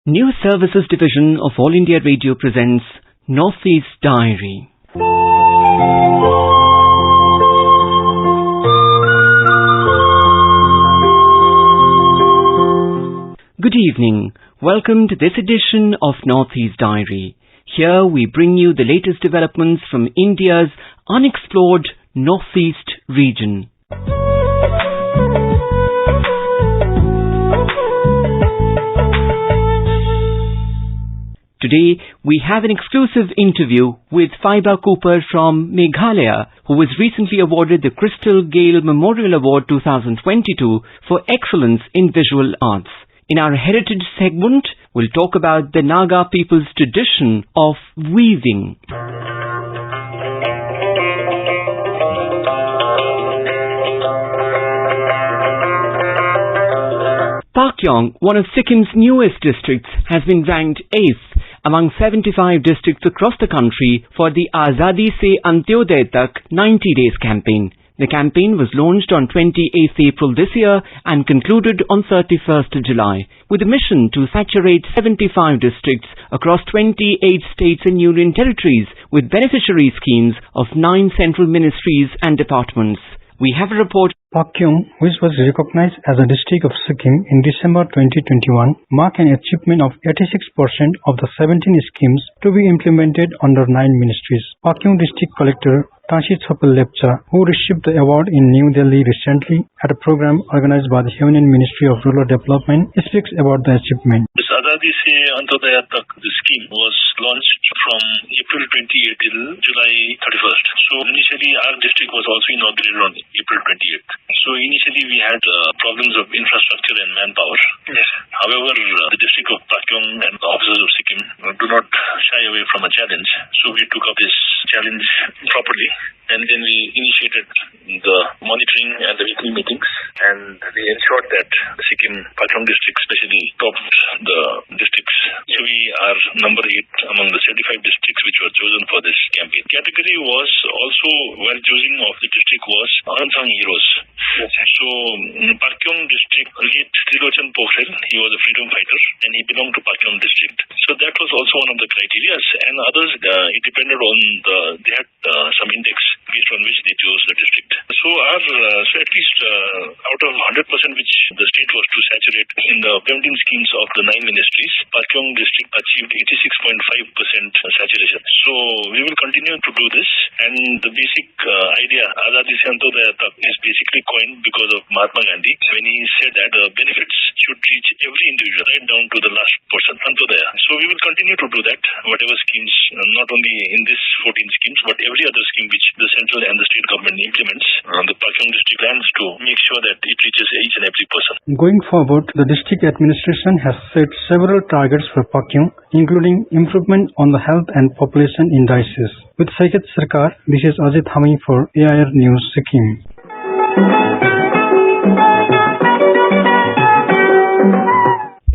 News Services Division of All India Radio presents Northeast Diary. Good evening. Welcome to this edition of Northeast Diary. Here we bring you the latest developments from India's unexplored Northeast region. Today, we have an exclusive interview with Faiba Cooper from Meghalaya, who was recently awarded the Crystal Gale Memorial Award 2022 for excellence in visual arts. In our heritage segment, we'll talk about the Naga people's tradition of weaving. Pakyong, one of Sikkim's newest districts, has been ranked 8th among 75 districts across the country for the Azadi Se Antyodaya Tak 90 Days campaign. The campaign was launched on 28th April this year and concluded on 31st July, with a mission to saturate 75 districts across 28 states and union territories with beneficiary schemes of 9 central ministries and departments. We have a report. Pakyong, which was recognized as a district of Sikkim in December 2021, marked an achievement of 86% of the 17 schemes to be implemented under 9 ministries. Pakyong District Collector Tashi Chopal Lepcha, who received the award in New Delhi recently at a program organized by the Union Ministry of Rural Development, speaks about the achievement. This Azadi Se Antyodaya Tak scheme was launched from April 28 till July 31st. So initially our district was also inaugurated on April 28th. So initially we had problems of infrastructure and manpower. Yes. However, the district of Pakyong and the officers of Sikkim do not shy away from a challenge. So we took up this challenge properly, and then we initiated the monitoring and the weekly meetings, and we ensured that Sikkim Pakyong district especially topped the districts. So we are number 8 among the 75 districts which were chosen for this campaign. Category was also, while choosing of the district, was unsung heroes. Yes. So Pakyong district, late Trilochan Pokhel, he was a freedom fighter and he belonged to Pakyong district. So that was also one of the criteria, and others, it depended on they had some index based on which they chose the district. So at least out of 100% which the state was to saturate in the 17 schemes of the 9 ministries, Pakyong district achieved 86.5% saturation. So we will continue to do this, and the basic idea, Azadi Se Antyodaya Tak, is basically coined because of Mahatma Gandhi when he said that the benefits should reach every individual, right down to the last person, Antyodaya. So we will continue to do that, whatever schemes, not only in this 14 schemes, but every other scheme which the central and the state government implements, the Pakyong district plans to make sure that it reaches each and every person. Going forward, the district administration has set several targets for Pakyong, including improvement on the health and population indices. With Saikia Sarkar, this is Ajit Hami for AIR News Sikkim.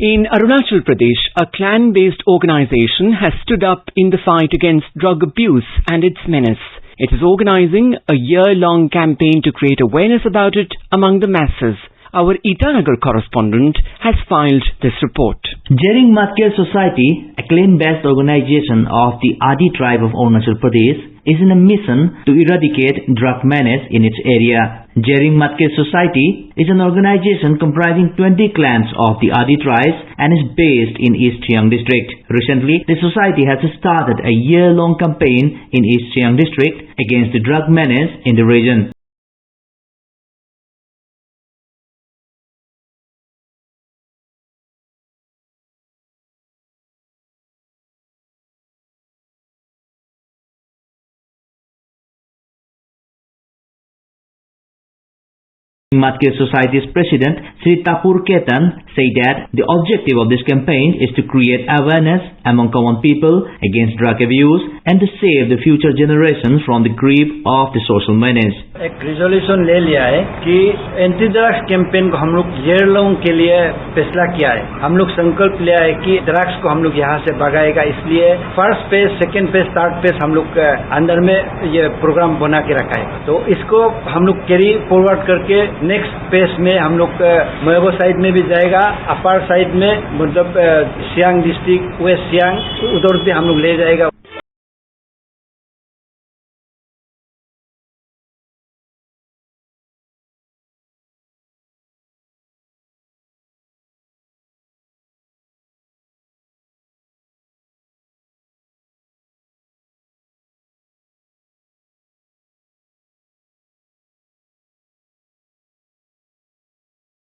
In Arunachal Pradesh, a clan-based organization has stood up in the fight against drug abuse and its menace. It is organizing a year-long campaign to create awareness about it among the masses. Our Itanagar correspondent has filed this report. Jering Mudgal Society, a clan-based organization of the Adi tribe of Arunachal Pradesh, is in a mission to eradicate drug menace in its area. Jering Mudgal Society is an organization comprising 20 clans of the Adi tribes and is based in East Siang district. Recently, the society has started a year-long campaign in East Siang district against the drug menace in the region. Mudgal Society's president, Sri Tapur Ketan, said that the objective of this campaign is to create awareness among common people against drug abuse and to save the future generations from the grip of the social menace. एक resolution ले लिया है कि anti drugs campaign को हम लोग year long के लिए फैसला किया है। हम लोग संकल्प लिया है कि ड्रग्स को हम लोग यहाँ से भगाएगा, इसलिए first page, second page, third page हम लोग अंदर में ये प्रोग्राम बना के रखा है। तो इसको हम लोग कैरी फॉरवर्ड करके नेक्स्ट पेस में हम लोग मेबो साइड में भी जाएगा, अपर साइड में मतलब सियांग डिस्ट्रिक्ट, वेस्ट सियांग उधर भी हम लोग ले जाएगा।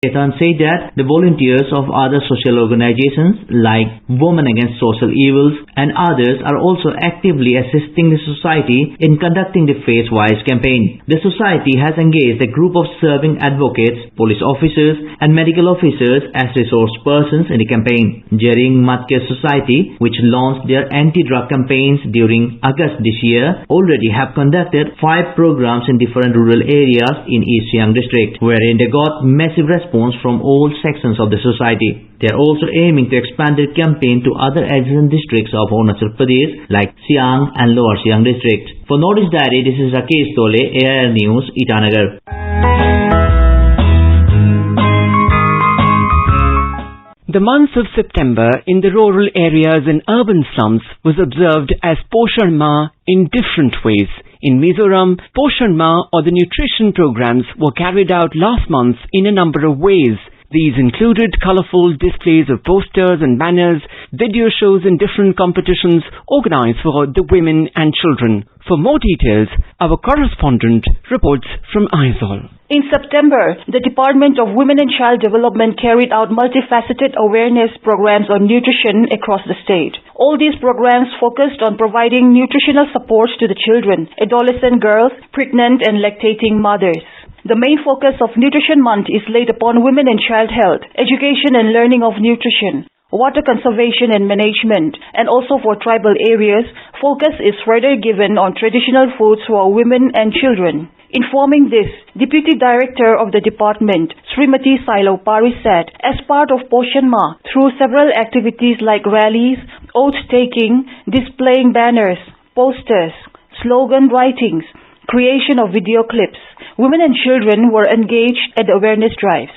Ethan said that the volunteers of other social organizations like Women Against Social Evils and others are also actively assisting the society in conducting the phase-wise campaign. The society has engaged a group of serving advocates, police officers and medical officers as resource persons in the campaign. Jering Matke Society, which launched their anti-drug campaigns during August this year, already have conducted 5 programs in different rural areas in East Siang district, wherein they got massive response from all sections of the society. They are also aiming to expand their campaign to other adjacent districts of Arunachal Pradesh like Siang and Lower Siang districts. For Notice Diary, this is Rakesh Tole, AIR News, Itanagar. The month of September in the rural areas and urban slums was observed as Poshan Maah in different ways. In Mizoram, Poshan Maah or the nutrition programs were carried out last month in a number of ways. These included colorful displays of posters and banners, video shows and different competitions organized for the women and children. For more details, our correspondent reports from Aizawl. In September, the Department of Women and Child Development carried out multifaceted awareness programs on nutrition across the state. All these programs focused on providing nutritional support to the children, adolescent girls, pregnant and lactating mothers. The main focus of Nutrition Month is laid upon women and child health, education and learning of nutrition, water conservation and management, and also for tribal areas, focus is further given on traditional foods for women and children. Informing this, Deputy Director of the Department, Srimati Sailo Pari said, as part of Poshan Maah, through several activities like rallies, oath-taking, displaying banners, posters, slogan writings, creation of video clips, women and children were engaged at the awareness drives.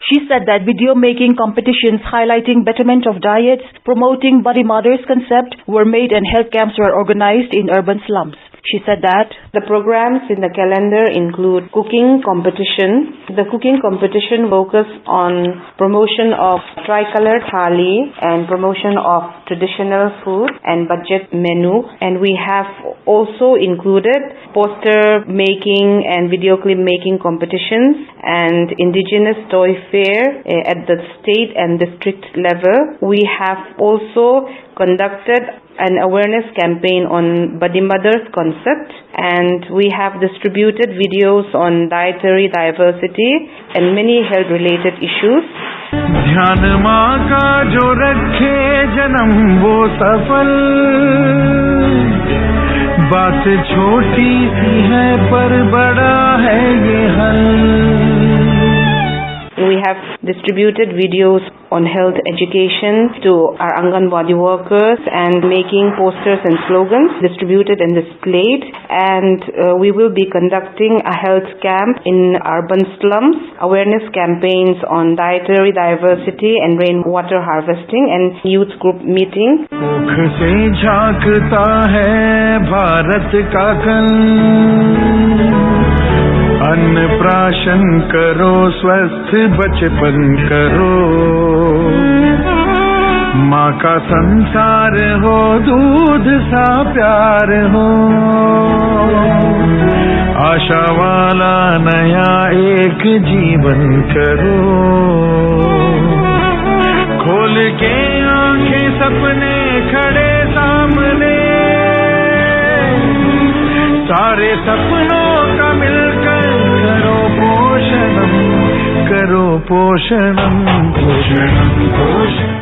She said that video making competitions highlighting betterment of diets, promoting body mothers concept were made and health camps were organized in urban slums. She said that the programs in the calendar include cooking competition. The cooking competition focus on promotion of tricolor thali and promotion of traditional food and budget menu. And we have also included poster making and video clip making competitions and indigenous toy fair at the state and district level. We have also conducted an awareness campaign on Body Mother's concept, and we have distributed videos on dietary diversity and many health related issues. ध्यान माँ का जो रखे जन्म वो सफल, बात छोटी सी है पर बड़ा है ये हल. We have distributed videos on health education to our Anganwadi workers and making posters and slogans distributed and displayed. And we will be conducting a health camp in urban slums, awareness campaigns on dietary diversity and rainwater harvesting and youth group meeting. मुख से झांकता है भारत का कल, अन्न प्राशन करो स्वस्थ बचपन करो, माँ का संसार हो दूध सा प्यार हो, आशा वाला नया एक जीवन करो, खोल के आंखें सपने खड़े सामने, सारे सपनों का मिलकर करो पोषणम, करो पोषणम, पोषणम, पोषणम.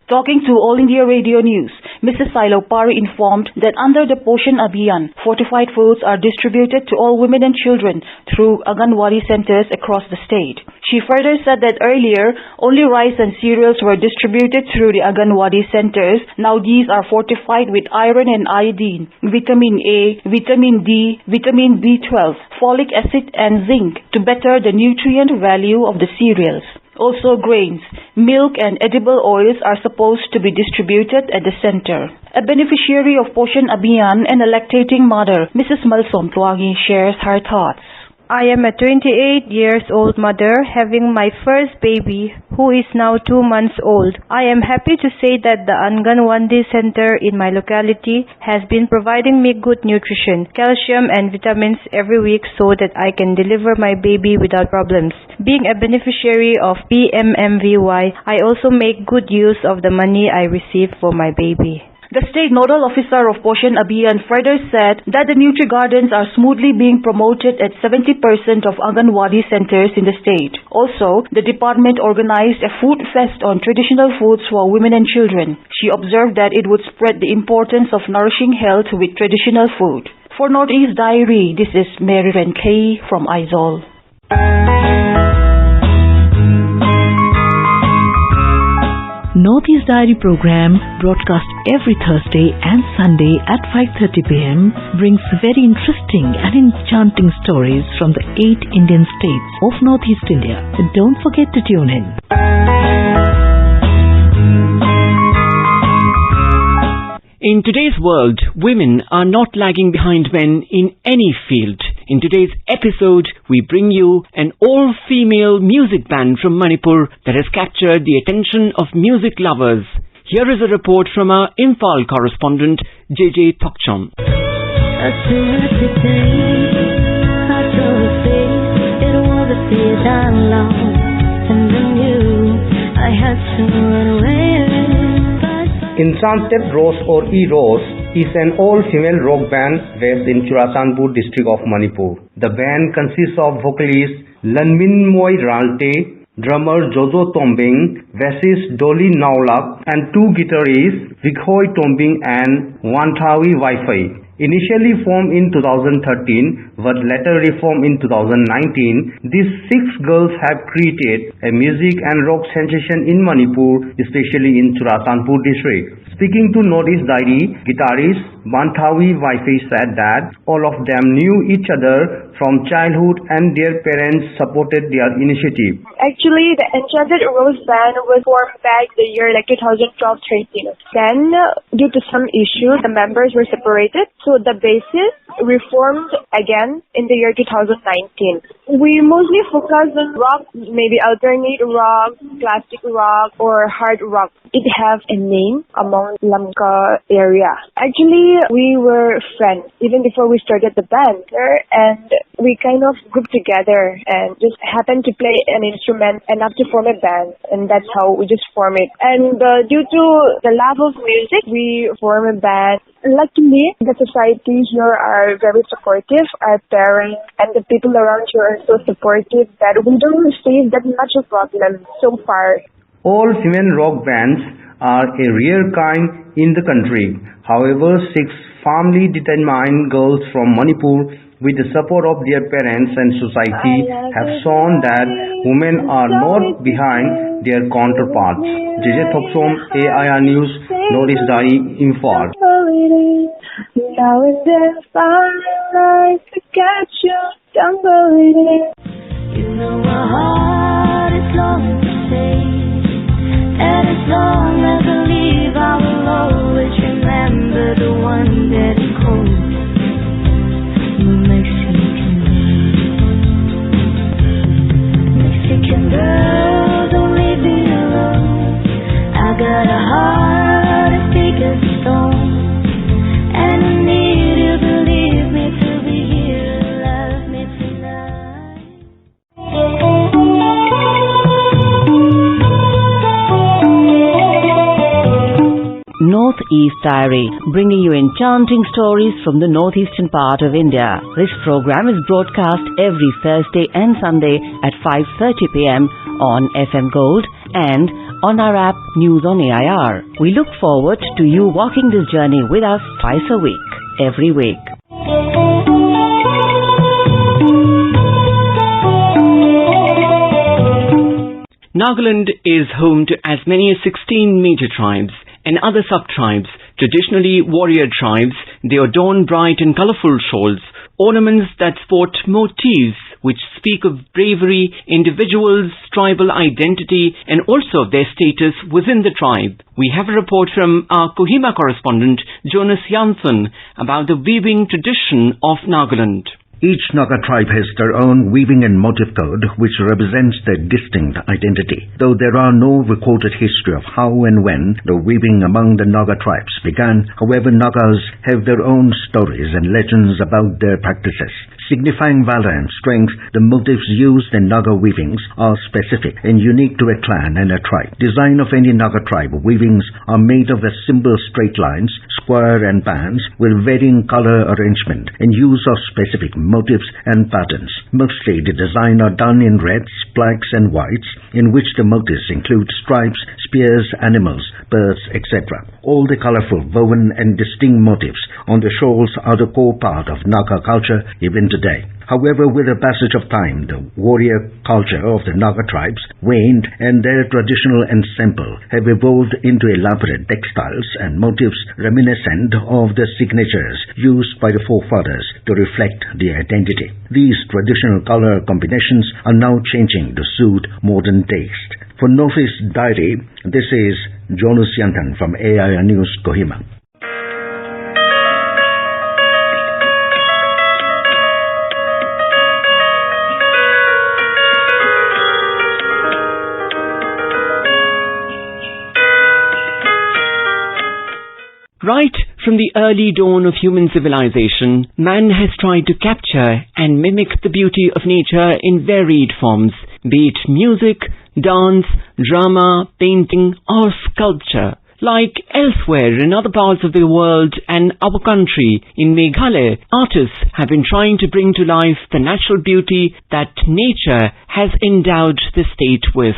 Talking to All India Radio News, Mrs. Sailopari informed that under the Poshan Abhiyan, fortified foods are distributed to all women and children through Anganwadi centers across the state. She further said that earlier, only rice and cereals were distributed through the Anganwadi centers. Now these are fortified with iron and iodine, vitamin A, vitamin D, vitamin B12, folic acid and zinc to better the nutrient value of the cereals. Also grains, milk and edible oils are supposed to be distributed at the center. A beneficiary of Poshan Abhiyan and a lactating mother, Mrs. Malsom Tuangi, shares her thoughts. I am a 28 years old mother having my first baby who is now 2 months old. I am happy to say that the Anganwadi center in my locality has been providing me good nutrition, calcium and vitamins every week so that I can deliver my baby without problems. Being a beneficiary of PMMVY, I also make good use of the money I receive for my baby. The State Nodal Officer of Poshan Abhiyan further said that the Nutri Gardens are smoothly being promoted at 70% of Anganwadi centers in the state. Also, the department organized a food fest on traditional foods for women and children. She observed that it would spread the importance of nourishing health with traditional food. For Northeast Diary, this is Mary Renkei from Aizawl. Northeast Diary program, broadcast every Thursday and Sunday at 5:30 p.m. brings very interesting and enchanting stories from the 8 Indian states of Northeast India. Don't forget to tune in. In today's world, women are not lagging behind men in any field. In today's episode, we bring you an all-female music band from Manipur that has captured the attention of music lovers. Here is a report from our Imphal correspondent, JJ Thokchom. Preseznted Rose or E-Rose is an all-female rock band based in Churachandpur district of Manipur. The band consists of vocalist Lanminmoy Ralte, drummer Jojo Tombing, bassist Dolly Naulak, and 2 guitarists Vikhoy Tombing and Wanthawi Wi-Fi. Initially formed in 2013 but later reformed in 2019, these 6 girls have created a music and rock sensation in Manipur, especially in Churachandpur district. Speaking to Northeast Diary, guitarist Wanthawi Wi-Fi said that all of them knew each other from childhood and their parents supported their initiative. Actually, the Enchanted Rose band was formed back the year 2012-13. Then, due to some issues, the members were separated, so the bassist reformed again in the year 2019. We mostly focus on rock, maybe alternate rock, classic rock, or hard rock. It has a name among Lamka area. Actually, we were friends even before we started the band, and we kind of grouped together and just happened to play an instrument enough to form a band, and that's how we just formed it. And due to the love of music, we formed a band. Luckily, the society here are very supportive. Our parents and the people around here are so supportive that we don't face that much of problem so far. All female rock bands are a rare kind in the country. However, 6 firmly determined girls from Manipur, with the support of their parents and society, have shown that women are not behind their counterparts. JJ Thoksom, AIR News, Northeast Diary, Imphal. Now and then I to catch you tumbling. You know my heart is longing to say, and as long as I live, I will always remember the one that you called Mexican girl, don't leave me alone. I got a heart as big as a stone, and I need you to believe me to be here to love me tonight. Northeast Diary, bringing you enchanting stories from the northeastern part of India. This program is broadcast every Thursday and Sunday at 5:30 p.m. on FM Gold and on our app News on AIR. We look forward to you walking this journey with us twice a week, every week. Nagaland is home to as many as 16 major tribes and other sub-tribes. Traditionally warrior tribes, they adorn bright and colorful shawls, ornaments that sport motifs which speak of bravery, individuals' tribal identity and also their status within the tribe. We have a report from our Kohima correspondent Jonas Jansson about the weaving tradition of Nagaland. Each Naga tribe has their own weaving and motif code which represents their distinct identity. Though there are no recorded history of how and when the weaving among the Naga tribes began, however Nagas have their own stories and legends about their practices. Signifying valor and strength, the motifs used in Naga weavings are specific and unique to a clan and a tribe. Design of any Naga tribe weavings are made of a simple straight lines, square and bands with varying color arrangement and use of specific motifs and patterns. Mostly the design are done in reds, blacks and whites, in which the motifs include stripes, spears, animals, birds, etc. All the colorful, woven and distinct motifs on the shawls are the core part of Naga culture even today. However, with the passage of time, the warrior culture of the Naga tribes waned and their traditional ensemble have evolved into elaborate textiles and motifs reminiscent of the signatures used by the forefathers to reflect their identity. These traditional color combinations are now changing to suit modern taste. For Northeast Diary, this is Jonas Jansson from AIR News, Kohima. Right from the early dawn of human civilization, man has tried to capture and mimic the beauty of nature in varied forms, be it music, dance, drama, painting or sculpture. Like elsewhere in other parts of the world and our country, in Meghalaya, artists have been trying to bring to life the natural beauty that nature has endowed the state with.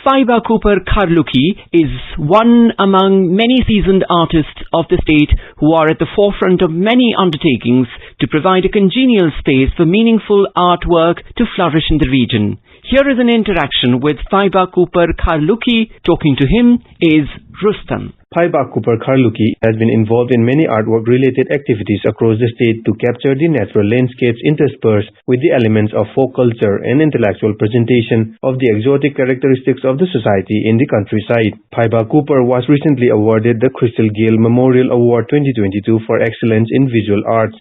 Faiba Cooper Karluki is one among many seasoned artists of the state who are at the forefront of many undertakings to provide a congenial space for meaningful artwork to flourish in the region. Here is an interaction with Faiba Cooper Karluki. Talking to him is Rustam. Faiba Cooper Karluki has been involved in many artwork-related activities across the state to capture the natural landscapes interspersed with the elements of folk culture and intellectual presentation of the exotic characteristics of the society in the countryside. Faiba Cooper was recently awarded the Crystal Gale Memorial Award 2022 for excellence in visual arts.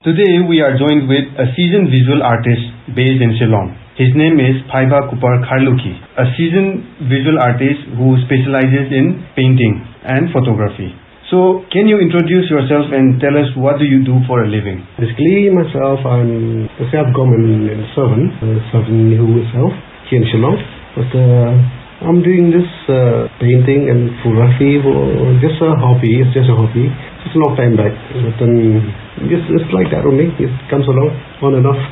Today we are joined with a seasoned visual artist based in Shillong. His name is Faiba Cooper Karluki, a seasoned visual artist who specializes in painting and photography. So, can you introduce yourself and tell us what do you do for a living? Basically, myself, I'm a self-government servant, serving Nehu myself here in Shillong. But I'm doing this painting and photography for just a hobby. It's just a hobby. It's a long time back, but it's like that only. It comes along on and off.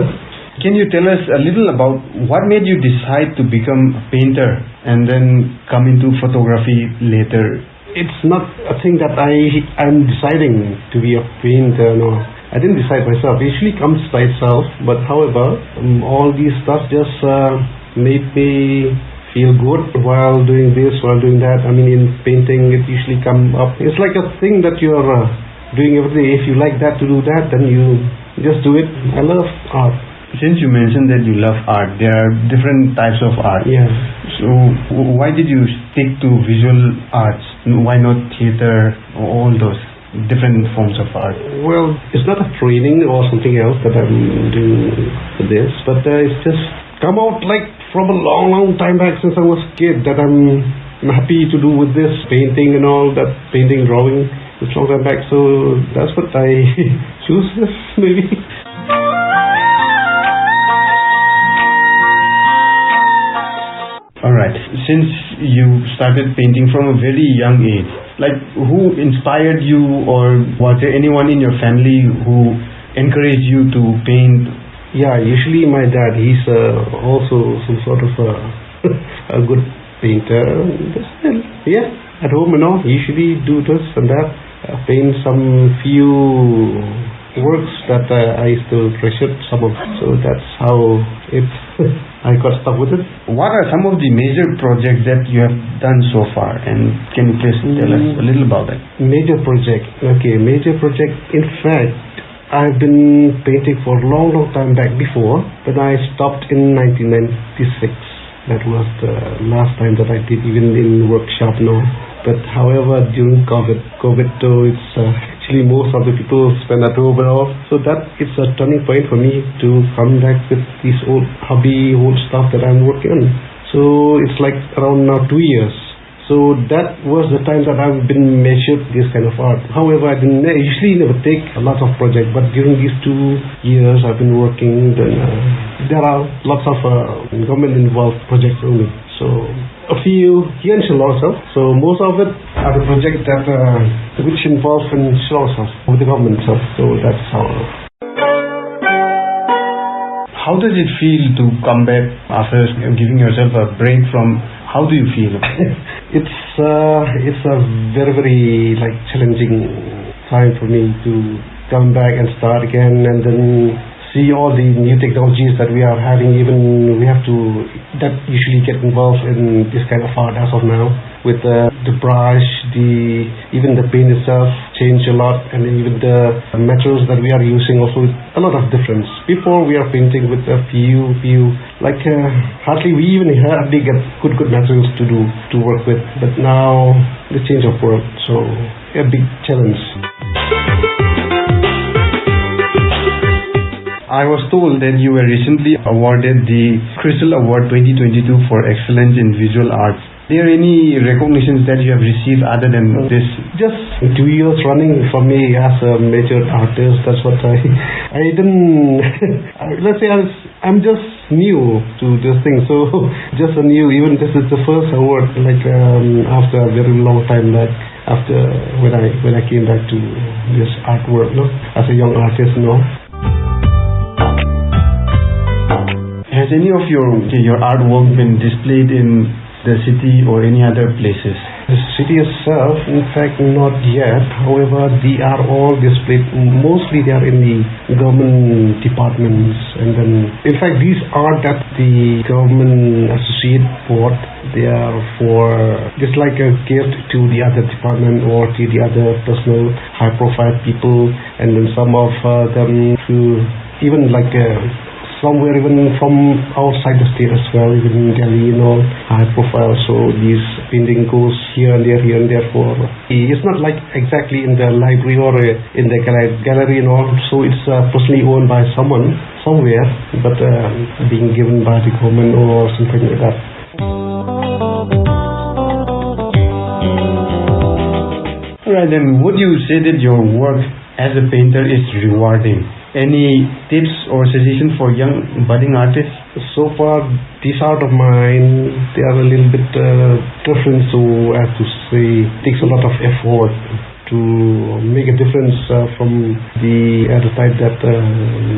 Can you tell us a little about what made you decide to become a painter and then come into photography later? It's not a thing that I'm deciding to be a painter. No, I didn't decide myself. It usually comes by itself. But however, all these stuff just made me feel good while doing this, while doing that. I mean, in painting, it usually comes up. It's like a thing that you're doing every day. If you like that to do that, then you just do it. I love art. Since you mentioned that you love art, there are different types of art. Yeah. So why did you stick to visual arts? Why not theater or all those different forms of art? Well, it's not a training or something else that I'm doing for this, but it's just come out like from a long time back since I was a kid that I'm happy to do with this painting and all that, painting, drawing. It's a long time back, so that's what I choose this maybe. Alright, since you started painting from a very young age, like who inspired you, or was there anyone in your family who encouraged you to paint Yeah, usually my dad, he's also some sort of a good painter. Yeah, at home and all, usually do this and that. Paint some few works that I still treasure some of. So that's how I got stuck with it. What are some of the major projects that you have done so far, and can you please tell us a little about that? Major project. Okay, major project. In fact, I've been painting for a long time back before, but I stopped in 1996. That was the last time that I did, even in workshop now. But however, during COVID though, it's actually most of the people spend at home and all. So that is a turning point for me to come back with this old hobby, old stuff that I'm working on. So it's like around now 2 years. So that was the time that I've been measured this kind of art. However, I usually never take a lot of projects, but during these 2 years I've been working, then there are lots of government involved projects only. So a few here in Shillong. So most of it are the projects that which involve in Shillong with the government itself. So that's how. How does it feel to come back after giving yourself a break from? How do you feel? It's a very like challenging time for me to come back and start again, and then see all the new technologies that we are having. Even we have to that usually get involved in this kind of art as of now, with the brush, even the paint itself change a lot, and even the materials that we are using also a lot of difference. Before we are painting with a few like hardly get good materials to work with, but now the change of work, so a big challenge. I was told that you were recently awarded the Crystal Award 2022 for Excellence in Visual Arts. Are there any recognitions that you have received other than this? Just 2 years running for me as a major artist. That's what I didn't. Let's say I'm just new to this thing, so just a new. Even this is the first award, like after a very long time back. After when I came back to this artwork, no, as a young artist, no. Has any of your artwork been displayed in the city or any other places? The city itself, in fact, not yet. However, they are all displayed. Mostly they are in the government departments, and then, in fact, these are that the government associate board. They are for just like a gift to the other department or to the other personal high-profile people, and then some of them to even like. Somewhere even from outside the state as well, even in Delhi, high profile. So this painting goes here and there for. It's not like exactly in the library or in the gallery and all. So it's personally owned by someone somewhere, but being given by the government or something like that. Alright, then would you say that your work as a painter is rewarding? Any tips or suggestions for young budding artists? So far, these art of mine, they are a little bit different, so I have to say it takes a lot of effort to make a difference from the other type that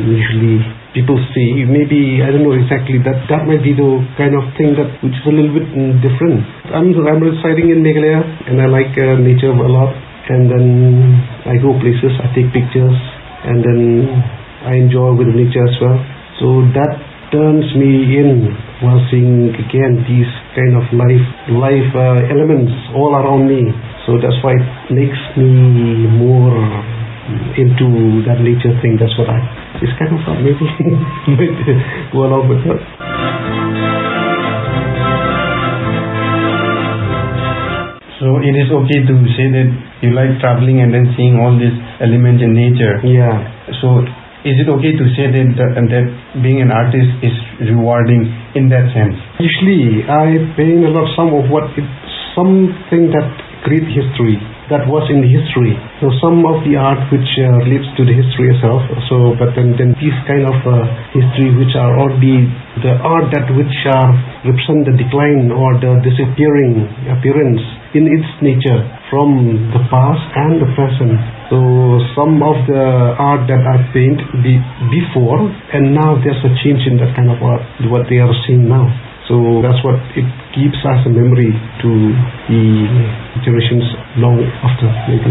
usually people see. Maybe, I don't know exactly, that might be the kind of thing that which is a little bit different. I'm residing in Meghalaya, and I like nature a lot, and then I go places, I take pictures, and then I enjoy with nature as well. So that turns me in while seeing again these kind of life elements all around me. So that's why it makes me more into that nature thing. That's what it's kind of maybe might go along with that. So it is okay to say that you like traveling and then seeing all these elements in nature. Yeah. So is it okay to say that being an artist is rewarding in that sense? Usually I paint a lot something that create history, that was in the history. So some of the art which relates to the history itself. So, but then these kind of history which are all the art that which are represent the decline or the disappearing appearance in its nature from the past and the present. So some of the art that I paint before, and now there's a change in that kind of art, what they are seeing now. So that's what it keeps as a memory to the generations long after maybe.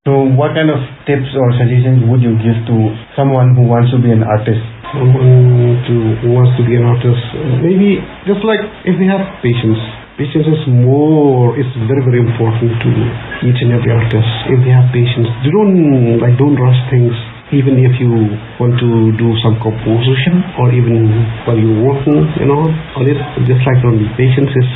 So what kind of tips or suggestions would you give to someone who wants to be an artist? Someone who wants to be an artist, maybe just like if they have patience. Patience is very, very important to each and every artist. If they have patience, don't rush things. Even if you want to do some composition or even while you're working, on it, just like only patience is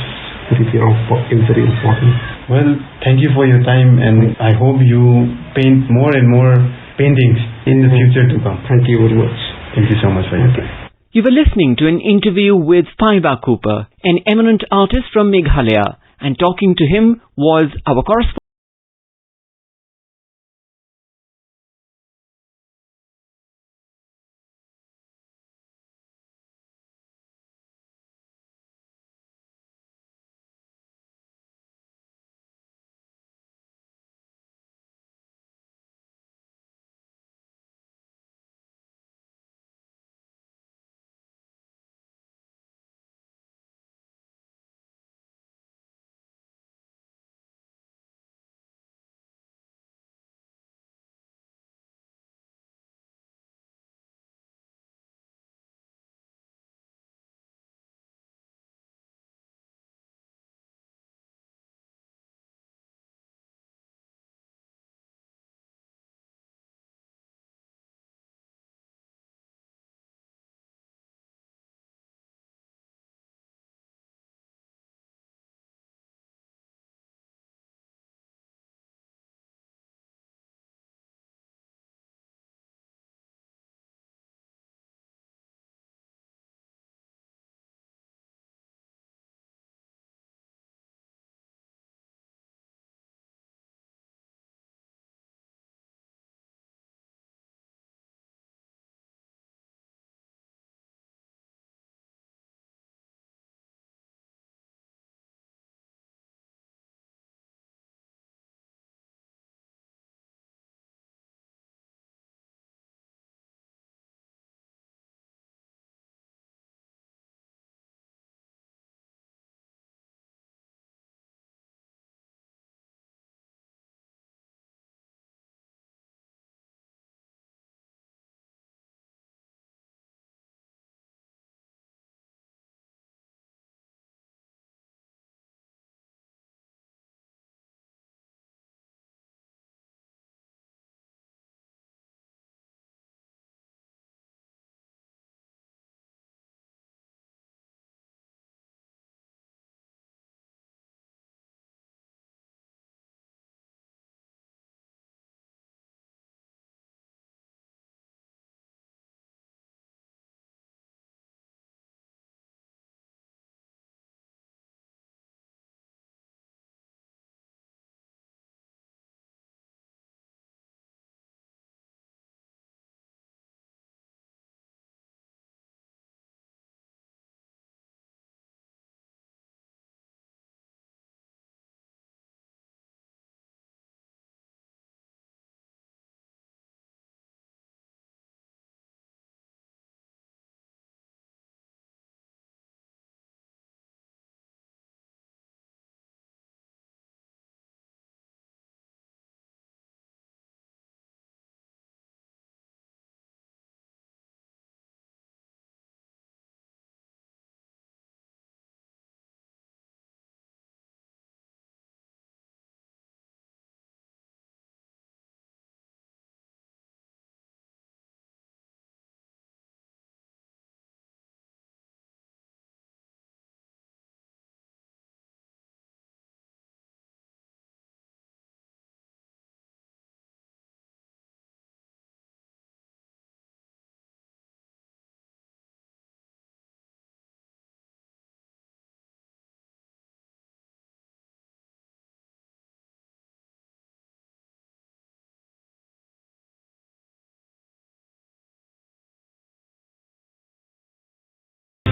very important. Well, thank you for your time, and I hope you paint more and more paintings in the future to come. Thank you very much. Thank you so much for your time. You were listening to an interview with Paiba Cooper, an eminent artist from Meghalaya, and talking to him was our correspondent.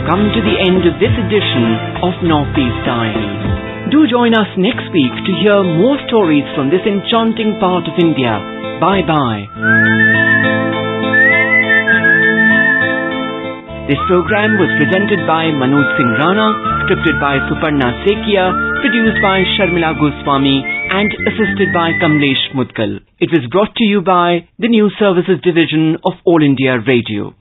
Come to the end of this edition of Northeast Diary. Do join us next week to hear more stories from this enchanting part of India. Bye-bye. This program was presented by Manoj Singh Rana, scripted by Suparna Saikia, produced by Sharmila Goswami and assisted by Kamlesh Mudgal. It was brought to you by the News Services Division of All India Radio.